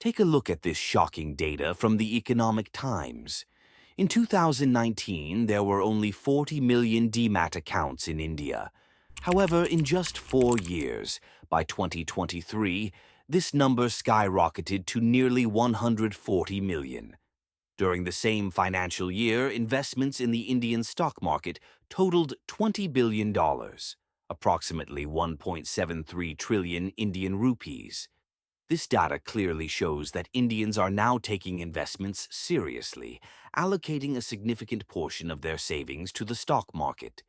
Take a look at this shocking data from the Economic Times. In 2019, there were only 40 million DMAT accounts in India. However, in just 4 years, by 2023, this number skyrocketed to nearly 140 million. During the same financial year, investments in the Indian stock market totaled $20 billion, approximately 1.73 trillion Indian rupees. This data clearly shows that Indians are now taking investments seriously, allocating a significant portion of their savings to the stock market.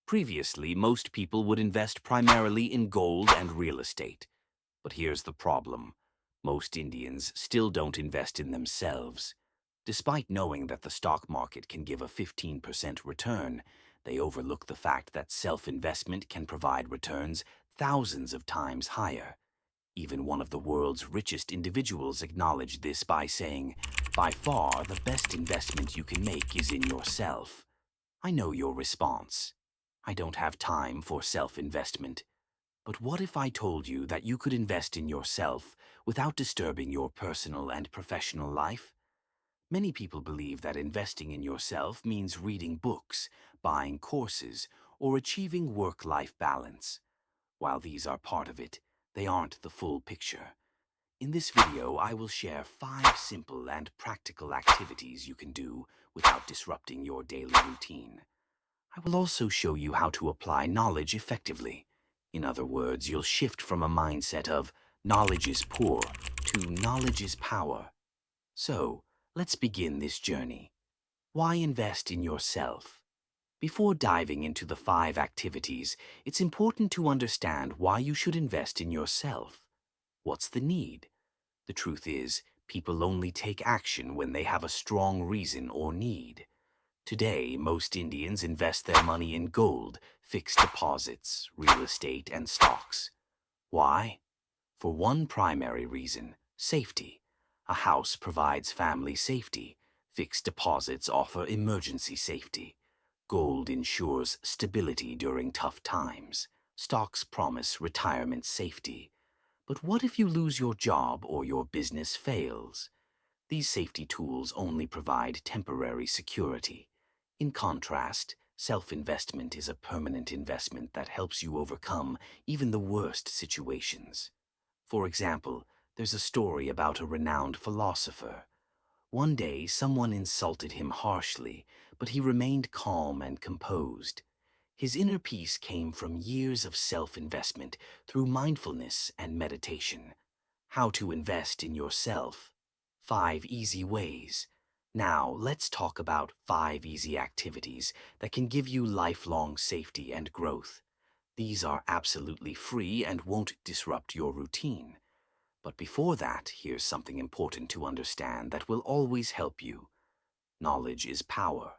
Previously, most people would invest primarily in gold and real estate. But here's the problem. Most Indians still don't invest in themselves. Despite knowing that the stock market can give a 15% return, they overlook the fact that self-investment can provide returns thousands of times higher. Even one of the world's richest individuals acknowledged this by saying, "By far, the best investment you can make is in yourself." I know your response. I don't have time for self-investment. But what if I told you that you could invest in yourself without disturbing your personal and professional life? Many people believe that investing in yourself means reading books, buying courses, or achieving work-life balance. While these are part of it, they aren't the full picture. In this video, I will share 5 simple and practical activities you can do without disrupting your daily routine. I will also show you how to apply knowledge effectively. In other words, you'll shift from a mindset of knowledge is poor to knowledge is power. So, let's begin this journey. Why invest in yourself? Before diving into the 5 activities, it's important to understand why you should invest in yourself. What's the need? The truth is, people only take action when they have a strong reason or need. Today, most Indians invest their money in gold, fixed deposits, real estate, and stocks. Why? For one primary reason, safety. A house provides family safety. Fixed deposits offer emergency safety. Gold ensures stability during tough times. Stocks promise retirement safety. But what if you lose your job or your business fails? These safety tools only provide temporary security. In contrast, self-investment is a permanent investment that helps you overcome even the worst situations. For example, there's a story about a renowned philosopher. One day, someone insulted him harshly, but he remained calm and composed. His inner peace came from years of self-investment through mindfulness and meditation. How to invest in yourself. 5 easy ways. Now, let's talk about 5 easy activities that can give you lifelong safety and growth. These are absolutely free and won't disrupt your routine. But before that, here's something important to understand that will always help you. Knowledge is power.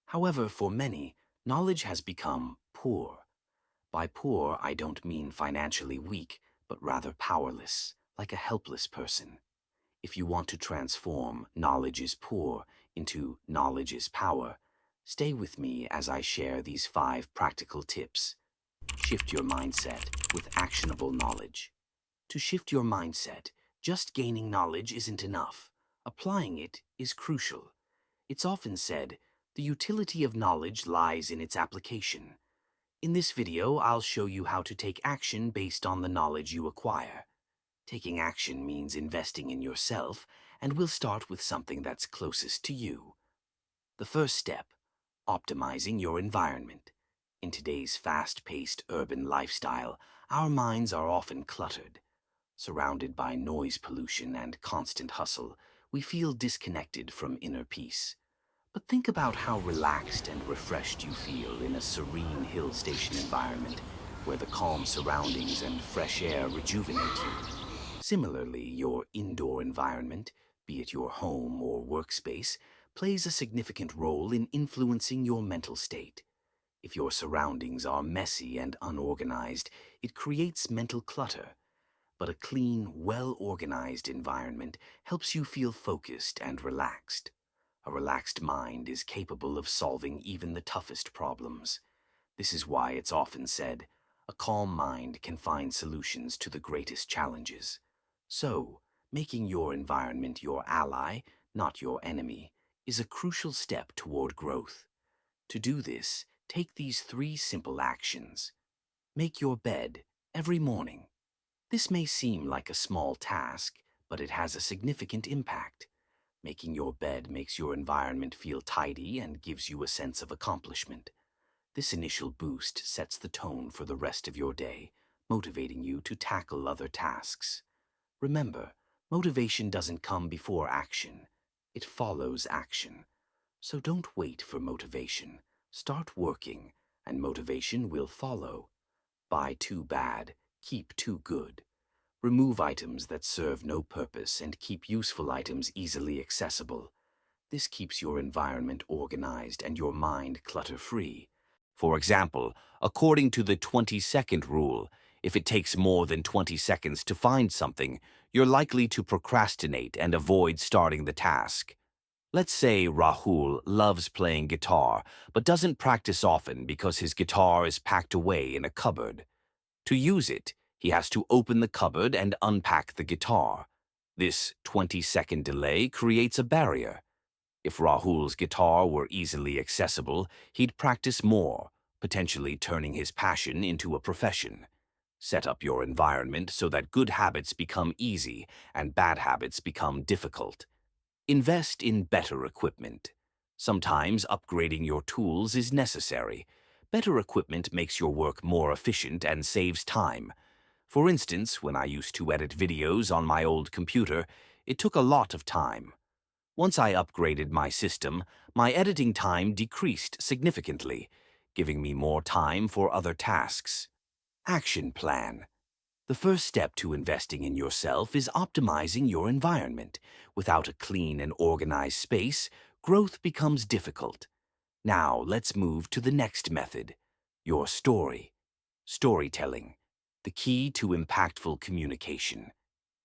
However, for many, knowledge has become poor. By poor, I don't mean financially weak, but rather powerless, like a helpless person. If you want to transform knowledge is poor into knowledge is power, stay with me as I share these 5 practical tips. Shift your mindset with actionable knowledge. To shift your mindset, just gaining knowledge isn't enough. Applying it is crucial. It's often said, the utility of knowledge lies in its application. In this video, I'll show you how to take action based on the knowledge you acquire. Taking action means investing in yourself, and we'll start with something that's closest to you. The first step, optimizing your environment. In today's fast-paced urban lifestyle, our minds are often cluttered. Surrounded by noise pollution and constant hustle, we feel disconnected from inner peace. But think about how relaxed and refreshed you feel in a serene hill station environment where the calm surroundings and fresh air rejuvenate you. Similarly, your indoor environment, be it your home or workspace, plays a significant role in influencing your mental state. If your surroundings are messy and unorganized, it creates mental clutter. But a clean, well-organized environment helps you feel focused and relaxed. A relaxed mind is capable of solving even the toughest problems. This is why it's often said, a calm mind can find solutions to the greatest challenges. So, Making your environment your ally, not your enemy, is a crucial step toward growth. To do this, take these 3 simple actions. Make your bed every morning. This may seem like a small task, but it has a significant impact. Making your bed makes your environment feel tidy and gives you a sense of accomplishment. This initial boost sets the tone for the rest of your day, motivating you to tackle other tasks. Remember, motivation doesn't come before action. It follows action. So don't wait for motivation. Start working, and motivation will follow. Buy too bad, keep too good. Remove items that serve no purpose and keep useful items easily accessible. This keeps your environment organized and your mind clutter-free. For example, according to the 20-second rule, if it takes more than 20 seconds to find something, you're likely to procrastinate and avoid starting the task. Let's say Rahul loves playing guitar, but doesn't practice often because his guitar is packed away in a cupboard. To use it, he has to open the cupboard and unpack the guitar. This 20-second delay creates a barrier. If Rahul's guitar were easily accessible, he'd practice more, potentially turning his passion into a profession. Set up your environment so that good habits become easy and bad habits become difficult. Invest in better equipment. Sometimes upgrading your tools is necessary. Better equipment makes your work more efficient and saves time. For instance, when I used to edit videos on my old computer, it took a lot of time. Once I upgraded my system, my editing time decreased significantly, giving me more time for other tasks. Action plan. The first step to investing in yourself is optimizing your environment. Without a clean and organized space, growth becomes difficult. Now let's move to the next method, your story. Storytelling, the key to impactful communication.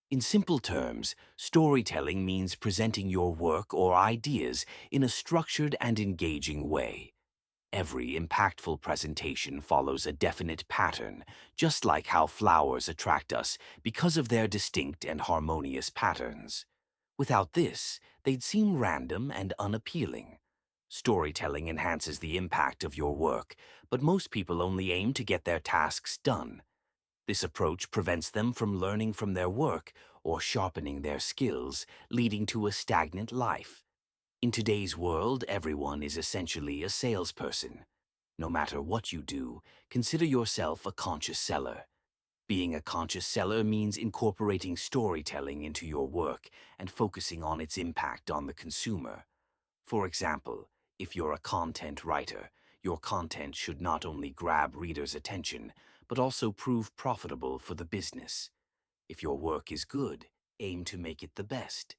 In simple terms, storytelling means presenting your work or ideas in a structured and engaging way. Every impactful presentation follows a definite pattern, just like how flowers attract us because of their distinct and harmonious patterns. Without this, they'd seem random and unappealing. Storytelling enhances the impact of your work, but most people only aim to get their tasks done. This approach prevents them from learning from their work or sharpening their skills, leading to a stagnant life. In today's world, everyone is essentially a salesperson. No matter what you do, consider yourself a conscious seller. Being a conscious seller means incorporating storytelling into your work and focusing on its impact on the consumer. For example, if you're a content writer, your content should not only grab readers' attention, but also prove profitable for the business. If your work is good, aim to make it the best.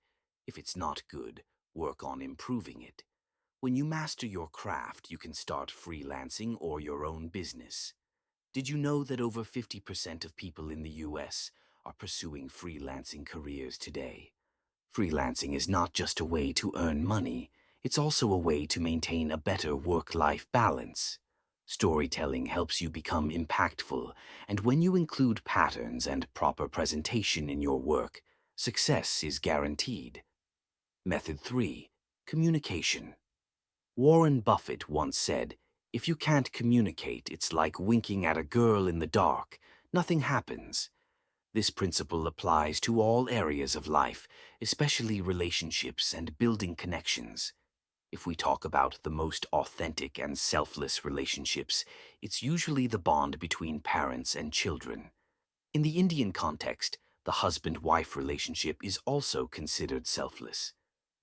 If it's not good, work on improving it. When you master your craft, you can start freelancing or your own business. Did you know that over 50% of people in the US are pursuing freelancing careers today? Freelancing is not just a way to earn money, it's also a way to maintain a better work-life balance. Storytelling helps you become impactful, and when you include patterns and proper presentation in your work, success is guaranteed. Method 3. Communication. Warren Buffett once said, "If you can't communicate, it's like winking at a girl in the dark. Nothing happens." This principle applies to all areas of life, especially relationships and building connections. If we talk about the most authentic and selfless relationships, it's usually the bond between parents and children. In the Indian context, the husband-wife relationship is also considered selfless.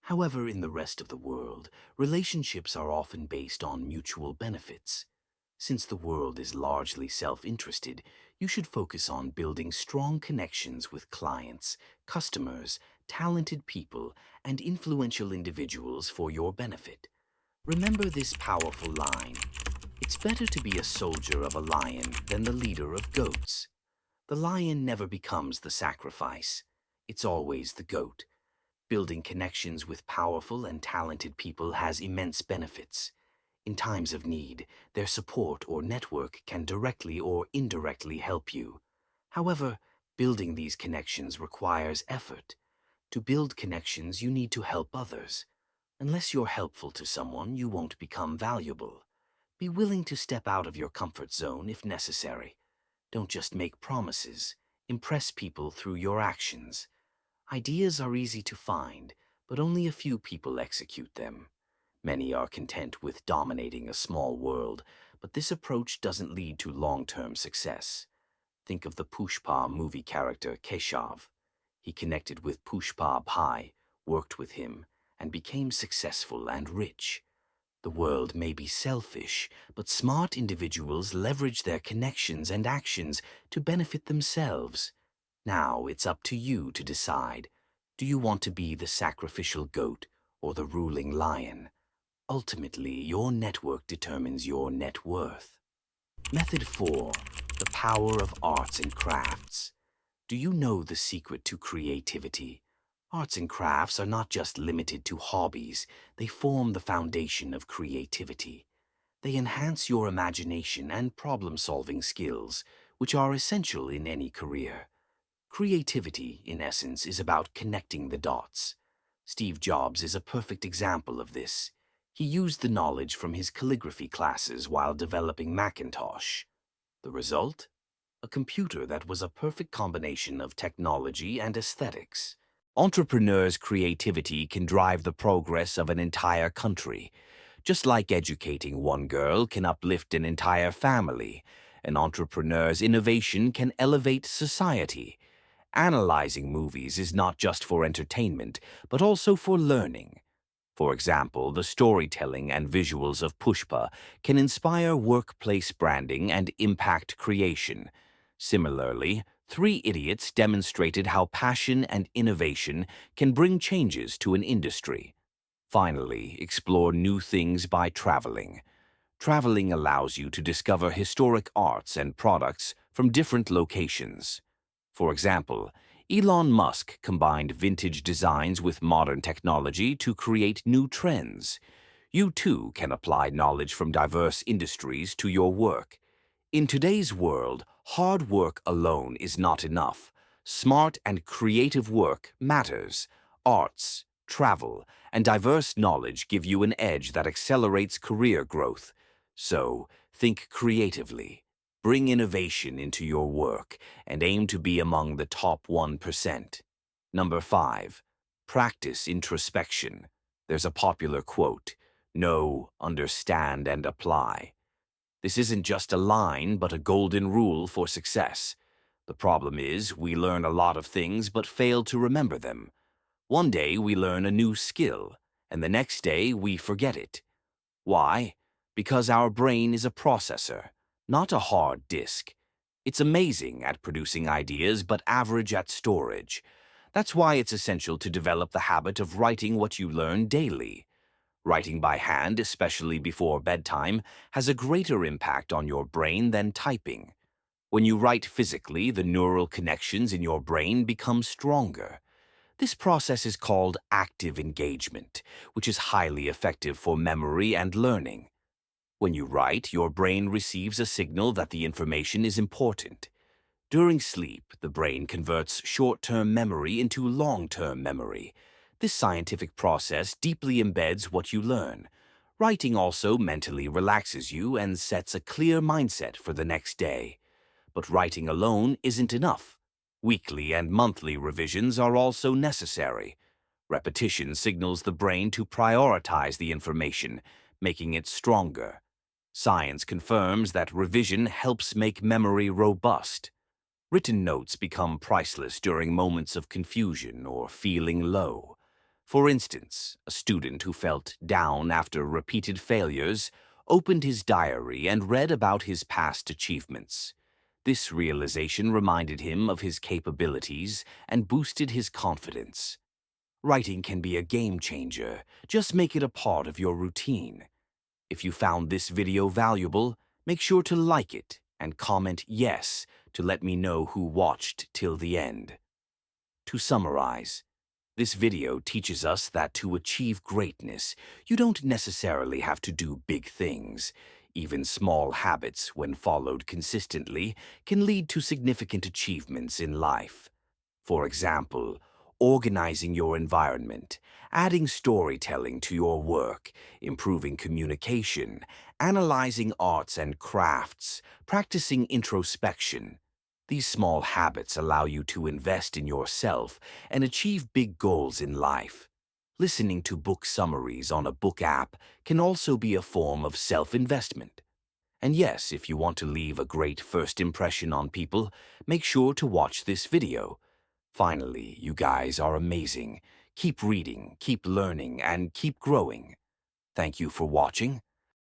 However, in the rest of the world, relationships are often based on mutual benefits. Since the world is largely self-interested, you should focus on building strong connections with clients, customers, talented people, and influential individuals for your benefit. Remember this powerful line: it's better to be a soldier of a lion than the leader of goats. The lion never becomes the sacrifice. It's always the goat. Building connections with powerful and talented people has immense benefits. In times of need, their support or network can directly or indirectly help you. However, building these connections requires effort. To build connections, you need to help others. Unless you're helpful to someone, you won't become valuable. Be willing to step out of your comfort zone if necessary. Don't just make promises. Impress people through your actions. Ideas are easy to find, but only a few people execute them. Many are content with dominating a small world, but this approach doesn't lead to long-term success. Think of the Pushpa movie character Keshav. He connected with Pushpa Bhai, worked with him, and became successful and rich. The world may be selfish, but smart individuals leverage their connections and actions to benefit themselves. Now it's up to you to decide. Do you want to be the sacrificial goat or the ruling lion? Ultimately, your network determines your net worth. Method 4. The power of arts and crafts. Do you know the secret to creativity? Arts and crafts are not just limited to hobbies, they form the foundation of creativity. They enhance your imagination and problem-solving skills, which are essential in any career. Creativity, in essence, is about connecting the dots. Steve Jobs is a perfect example of this. He used the knowledge from his calligraphy classes while developing Macintosh. The result? A computer that was a perfect combination of technology and aesthetics. Entrepreneurs' creativity can drive the progress of an entire country. Just like educating one girl can uplift an entire family, an entrepreneur's innovation can elevate society. Analyzing movies is not just for entertainment, but also for learning. For example, the storytelling and visuals of Pushpa can inspire workplace branding and impact creation. Similarly, Three Idiots demonstrated how passion and innovation can bring changes to an industry. Finally, explore new things by traveling. Traveling allows you to discover historic arts and products from different locations. For example, Elon Musk combined vintage designs with modern technology to create new trends. You too can apply knowledge from diverse industries to your work. In today's world, hard work alone is not enough. Smart and creative work matters. Arts, travel, and diverse knowledge give you an edge that accelerates career growth. So, think creatively. Bring innovation into your work and aim to be among the top 1%. Number 5. Practice introspection. There's a popular quote, "Know, understand, and apply." This isn't just a line, but a golden rule for success. The problem is, we learn a lot of things but fail to remember them. One day we learn a new skill, and the next day we forget it. Why? Because our brain is a processor, not a hard disk. It's amazing at producing ideas, but average at storage. That's why it's essential to develop the habit of writing what you learn daily. Writing by hand, especially before bedtime, has a greater impact on your brain than typing. When you write physically, the neural connections in your brain become stronger. This process is called active engagement, which is highly effective for memory and learning. When you write, your brain receives a signal that the information is important. During sleep, the brain converts short-term memory into long-term memory. This scientific process deeply embeds what you learn. Writing also mentally relaxes you and sets a clear mindset for the next day. But writing alone isn't enough. Weekly and monthly revisions are also necessary. Repetition signals the brain to prioritize the information, making it stronger. Science confirms that revision helps make memory robust. Written notes become priceless during moments of confusion or feeling low. For instance, a student who felt down after repeated failures opened his diary and read about his past achievements. This realization reminded him of his capabilities and boosted his confidence. Writing can be a game changer. Just make it a part of your routine. If you found this video valuable, make sure to like it and comment yes to let me know who watched till the end. To summarize, this video teaches us that to achieve greatness, you don't necessarily have to do big things. Even small habits, when followed consistently, can lead to significant achievements in life. For example, organizing your environment, adding storytelling to your work, improving communication, analyzing arts and crafts, practicing introspection. These small habits allow you to invest in yourself and achieve big goals in life. Listening to book summaries on a book app can also be a form of self-investment. And yes, if you want to leave a great first impression on people, make sure to watch this video. Finally, you guys are amazing. Keep reading, keep learning, and keep growing. Thank you for watching.